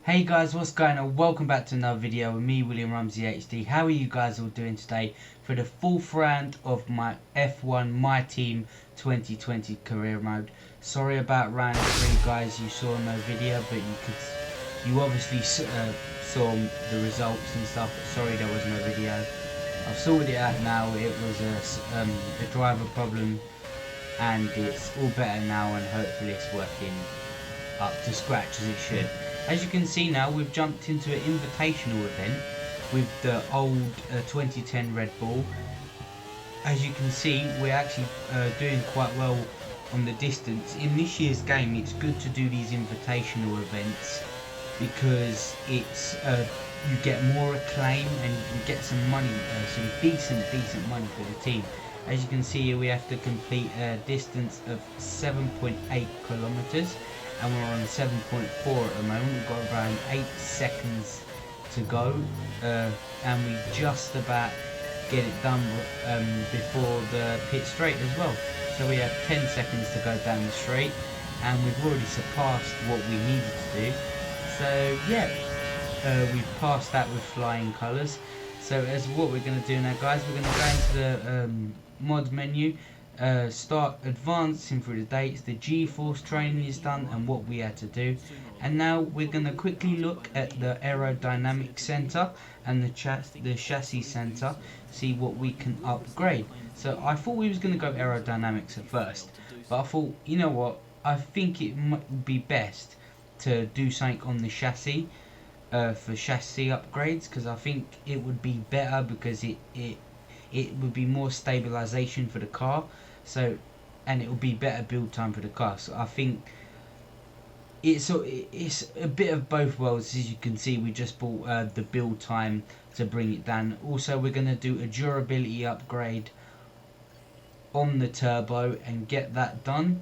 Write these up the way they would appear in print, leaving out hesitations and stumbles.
Hey guys, what's going on? Welcome back to another video with me, William Rumsey HD. How are you guys all doing today for the fourth round of my F1 My Team 2020 career mode? Sorry about round 3 guys, you saw no video, but you obviously saw the results and stuff, but sorry there was no video. I've sorted it out now. It was a driver problem and it's all better now, and hopefully it's working up to scratch as it should. As you can see now, we've jumped into an invitational event with the old 2010 Red Bull. As you can see, we're actually doing quite well on the distance. In this year's game, it's good to do these invitational events because it's you get more acclaim and you can get some money, some decent money for the team. As you can see here, we have to complete a distance of 7.8 kilometers. And we're on 7.4 at the moment. We've got around 8 seconds to go, and we just about get it done before the pit straight as well. So we have 10 seconds to go down the straight, and we've already surpassed what we needed to do. So yeah, we've passed that with flying colours. So as what we're going to do now, guys, we're going to go into the mod menu. Start advancing through the dates. The G-force training is done and what we had to do, and now we're going to quickly look at the aerodynamic center and the chassis center, see what we can upgrade. So I thought we was going to go aerodynamics at first, but I thought, you know what, I think it might be best to do something on the chassis for chassis upgrades, because I think it would be better because it would be more stabilization for the car. So, and it will be better build time for the car. So I think it's a bit of both worlds. As you can see, we just bought the build time to bring it down. Also, we're going to do a durability upgrade on the turbo and get that done.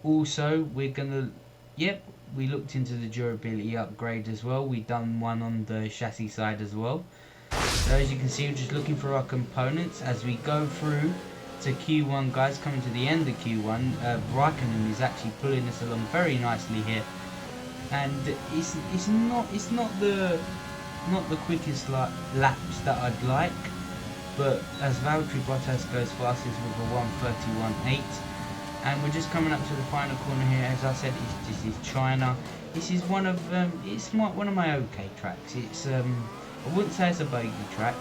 Also, we're going to, we looked into the durability upgrade as well. We done one on the chassis side as well. So as you can see, we're just looking for our components as we go through to Q1, guys. Coming to the end of Q1, Raikkonen is actually pulling us along very nicely here, and it's not the quickest laps that I'd like, but as Valtteri Bottas goes fastest with a 1:31.8, and we're just coming up to the final corner here. As I said, this is China. This is one of one of my okay tracks. It's I wouldn't say it's a bogey track.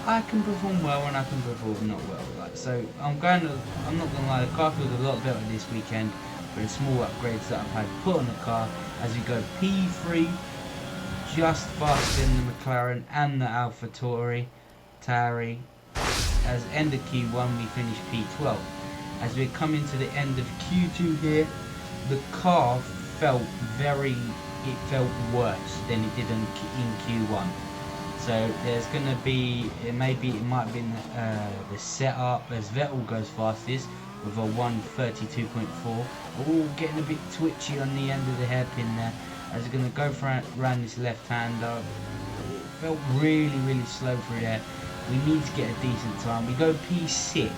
I can perform well and I can perform not well. So I'm not gonna lie, the car feels a lot better this weekend with the small upgrades that I've had put on the car. As we go P3, just faster than the McLaren and the AlphaTauri. As end of Q1, we finish P12. As we're coming to the end of Q2 here, the car felt worse than it did in Q1. So there's gonna be, it might have been the setup, as Vettel goes fastest with a 1:32.4. Oh, getting a bit twitchy on the end of the hairpin there. As we're gonna go around this left-hander, it felt really slow through there. We need to get a decent time. We go P6.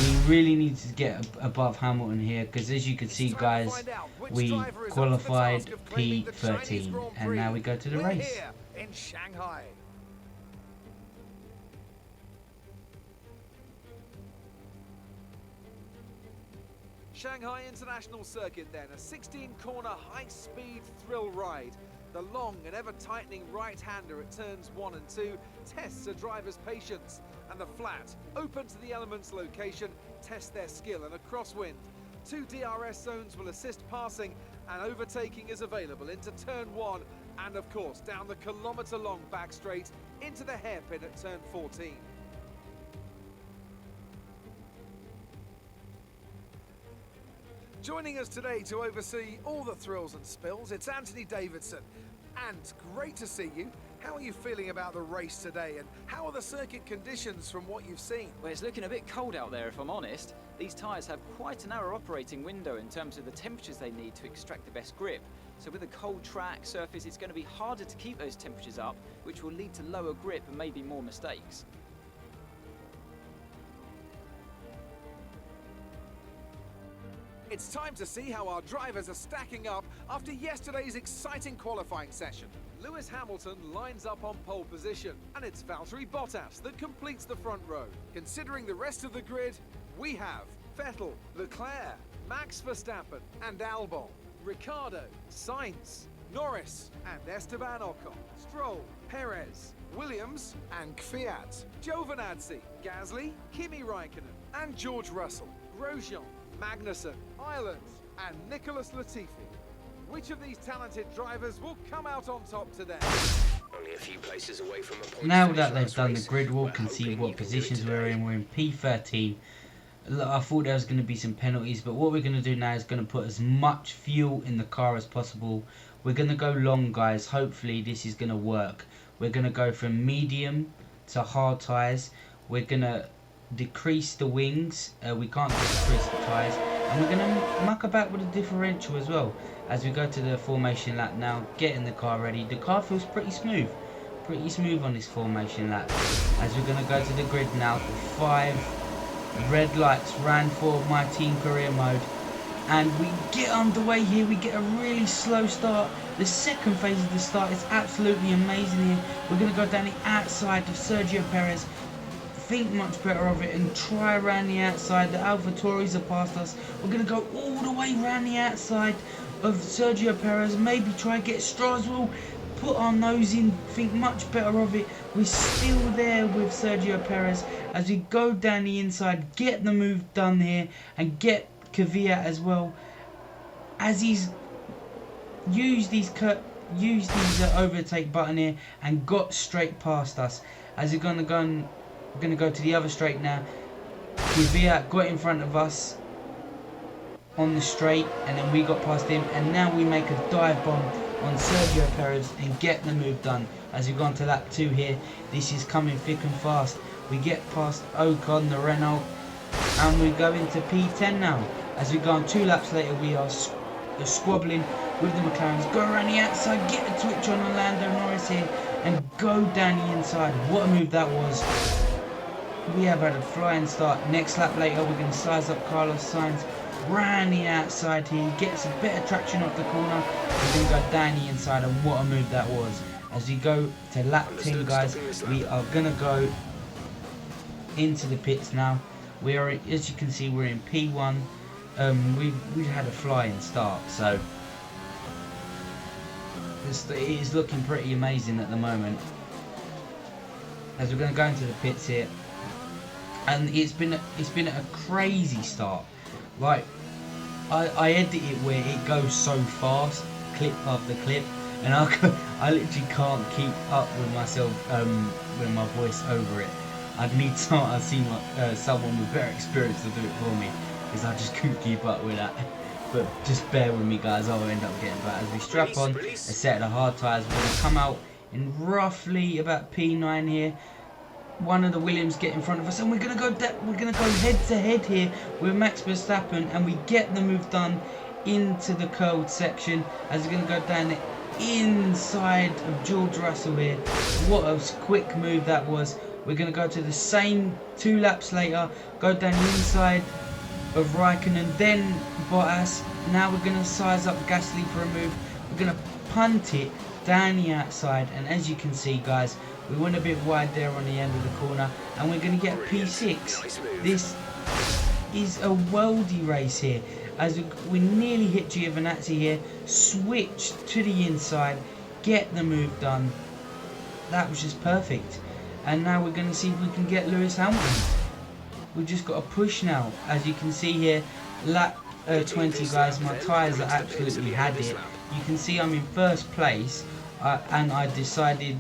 We really need to get above Hamilton here, because as you can see, guys, we qualified P13, and now we go to the race. In Shanghai. Shanghai International Circuit then, a 16-corner high-speed thrill ride. The long and ever-tightening right-hander at turns 1 and 2 tests a driver's patience, and the flat, open to the elements location, tests their skill in a crosswind. 2 DRS zones will assist passing, and overtaking is available into turn 1, and of course down the kilometre-long back straight into the hairpin at turn 14. Joining us today to oversee all the thrills and spills, it's Anthony Davidson. And great to see you. How are you feeling about the race today, and how are the circuit conditions from what you've seen? Well, it's looking a bit cold out there, if I'm honest. These tyres have quite a narrow operating window in terms of the temperatures they need to extract the best grip. So with a cold track surface, it's going to be harder to keep those temperatures up, which will lead to lower grip and maybe more mistakes. It's time to see how our drivers are stacking up after yesterday's exciting qualifying session. Lewis Hamilton lines up on pole position, and it's Valtteri Bottas that completes the front row. Considering the rest of the grid, we have Vettel, Leclerc, Max Verstappen and Albon, Ricciardo, Sainz, Norris and Esteban Ocon, Stroll, Perez, Williams and Kvyat, Giovinazzi, Gasly, Kimi Raikkonen and George Russell, Grosjean, Magnussen, Ireland and Nicholas Latifi. Which of these talented drivers will come out on top today? Only a few places away from a point. Now that they've done the grid walk and see what positions we're in P13. I thought there was going to be some penalties, but what we're going to do now is going to put as much fuel in the car as possible. We're going to go long, guys. Hopefully this is going to work. We're going to go from medium to hard tyres. We're going to decrease the wings. We can't decrease the tyres. And we're going to muck about with the differential as well. As we go to the formation lap now, getting the car ready. The car feels pretty smooth. Pretty smooth on this formation lap. As we're going to go to the grid now, 5 red lights ran for my team career mode, and we get underway here. We get a really slow start. The second phase of the start is absolutely amazing here. We're going to go down the outside of Sergio Perez, think much better of it and try around the outside. The AlphaTauris are past us. We're going to go all the way around the outside of Sergio Perez, maybe try and get Straswell, put our nose in, think much better of it. We're still there with Sergio Perez as we go down the inside, get the move done here and get Kvyat as well, as he's used his overtake button here and got straight past us. As we're gonna go to the other straight now. Kvyat got in front of us on the straight, and then we got past him, and now we make a dive bomb on Sergio Perez and get the move done. As we go on to lap 2 here, this is coming thick and fast. We get past Ocon, the Renault, and we go into P10 now. As we go on 2 laps later, we are squabbling with the McLarens. Go around the outside, get a twitch on Lando Norris here, and go down the inside. What a move that was. We have had a flying start. Next lap later, we're going to size up Carlos Sainz. Round the outside here, gets a bit of traction off the corner. We're going to go down the inside, and what a move that was. As we go to lap 10, guys, we are going to go into the pits now. We are, as you can see, we're in P1. We've had a flying start, so it is looking pretty amazing at the moment. As we're going to go into the pits here, and it's been a crazy start. Like, I edit it where it goes so fast, clip after clip, and I literally can't keep up with myself with my voice over it. I'd need someone with better experience to do it for me, because I just couldn't keep up with that. But just bear with me, guys, I'll end up getting better. As we strap on a set of hard tyres, we're going to come out in roughly about P9 here. One of the Williams get in front of us, and we're gonna go head to head here with Max Verstappen, and we get the move done into the curled section. As we're gonna go down the inside of George Russell here. What a quick move that was. We're gonna go to the same 2 laps later, go down the inside of Raikkonen, then Bottas. Now we're gonna size up Gasly for a move. We're gonna punt it down the outside, and as you can see, guys, we went a bit wide there on the end of the corner, and we're going to get P6. This is a worldie race here, as we nearly hit Giovinazzi here, switch to the inside, get the move done. That was just perfect. And now we're going to see if we can get Lewis Hamilton. We've just got a push now. As you can see here, lap 20, guys, my tyres are absolutely had it. You can see I'm in first place, and I decided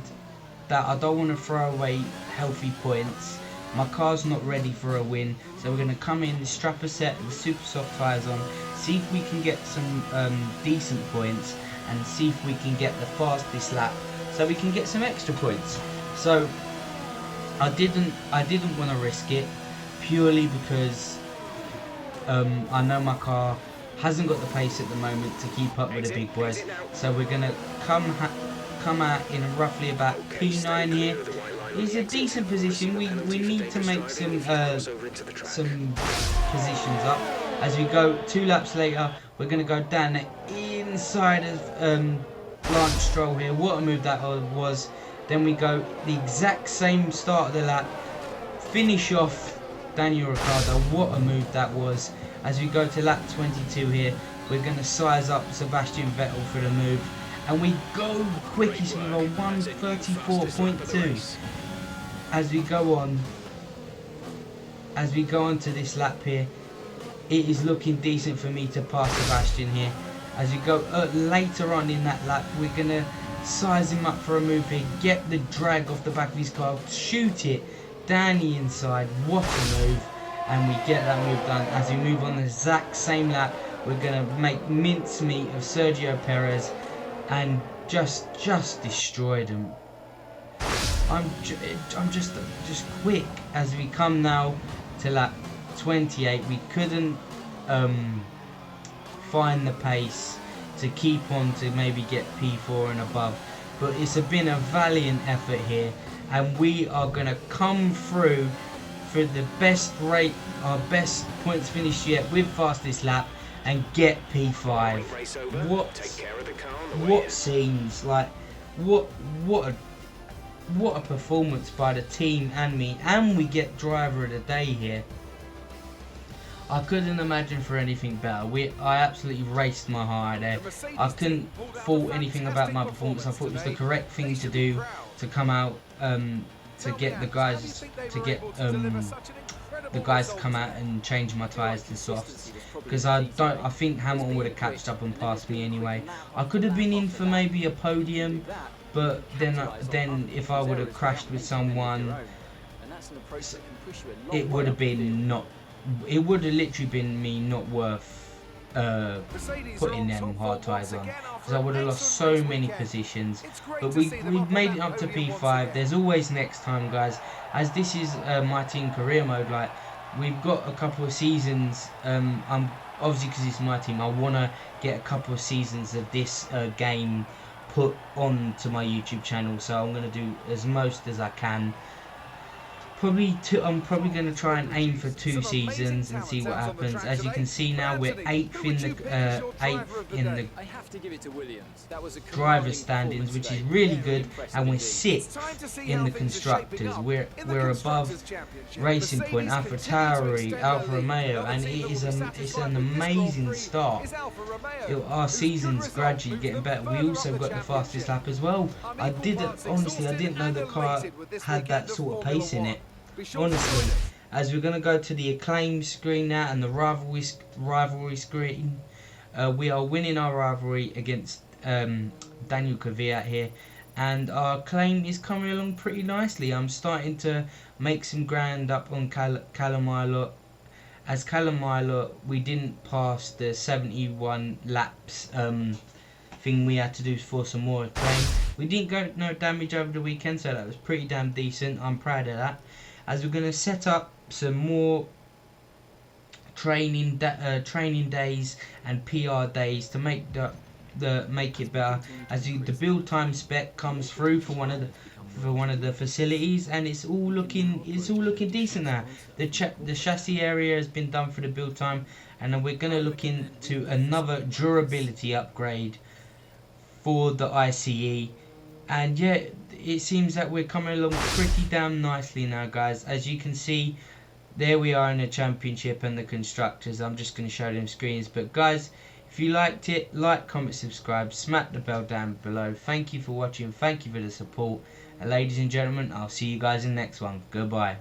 that I don't want to throw away healthy points. My car's not ready for a win, so we're going to come in, strap a set of super soft tyres on, see if we can get some decent points, and see if we can get the fastest lap, so we can get some extra points. So I didn't want to risk it, purely because I know my car hasn't got the pace at the moment to keep up with the big boys. So we're going to come out in roughly about P9 here. It's a decent position. We need to make some positions up. As we go 2 laps later, we're going to go down the inside of Lance Stroll here. What a move that was. Then we go the exact same start of the lap, finish off Daniel Ricciardo. What a move that was. As we go to lap 22 here, we're going to size up Sebastian Vettel for the move, and we go quickest with a 1:34.2. As we go on to this lap here, it is looking decent for me to pass Sebastian here. As we go later on in that lap, we're going to size him up for a move here, get the drag off the back of his car, shoot it down the inside. What a move. And we get that move done. As we move on the exact same lap, we're going to make mincemeat of Sergio Perez and just destroyed him. I'm just quick. As we come now to lap 28, we couldn't find the pace to keep on to maybe get P4 and above, but it's been a valiant effort here, and we are going to come through for the best rate, our best points finish yet with fastest lap, and get P5. What scenes, like what a performance by the team and me, and we get driver of the day here. I couldn't imagine for anything better. I absolutely raced my heart there. I couldn't fault anything about my performance. I thought it was the correct thing to do to come out to get the guys to come out and change my tyres to softs, because I think Hamilton would have catched up and passed me anyway. I could have been in for maybe a podium, but then if I would have crashed with someone, it would have been not. It would have literally been me not worth putting them hard tyres on, because I would have lost so many positions. But we've made it up to P5. There's always next time, guys, as this is my team career mode. Like, we've got a couple of seasons. I'm obviously, because it's my team, I want to get a couple of seasons of this game put on to my YouTube channel, so I'm going to do as most as I can. I'm probably going to try and aim for 2 seasons and see what happens. As you can see now, we're 8th in the driver's standings, which is really good, and we're 6th in the constructors. We're above Racing Point, AlphaTauri, Alfa Romeo, and it's an amazing start. Our season's gradually getting better. We also got the fastest lap as well. Honestly, I didn't know the car had that sort of pace in it. Honestly, as we're going to go to the acclaim screen now and the rivalry screen, we are winning our rivalry against Daniel Kvyat here, and our claim is coming along pretty nicely. I'm starting to make some ground up on Callum Ilott. As Callum Ilott, we didn't pass the 71 laps thing we had to do for some more acclaim. We didn't go no damage over the weekend, so that was pretty damn decent. I'm proud of that. As we're going to set up some more training days and PR days to make make it better. As the build time spec comes through for one of the facilities, and it's all looking decent now. The chassis area has been done for the build time, and then we're going to look into another durability upgrade for the ICE. And yeah, it seems that we're coming along pretty damn nicely now, guys. As you can see, there we are in the championship and the constructors. I'm just going to show them screens. But guys, if you liked it, like, comment, subscribe, smack the bell down below. Thank you for watching. Thank you for the support. And ladies and gentlemen, I'll see you guys in the next one. Goodbye.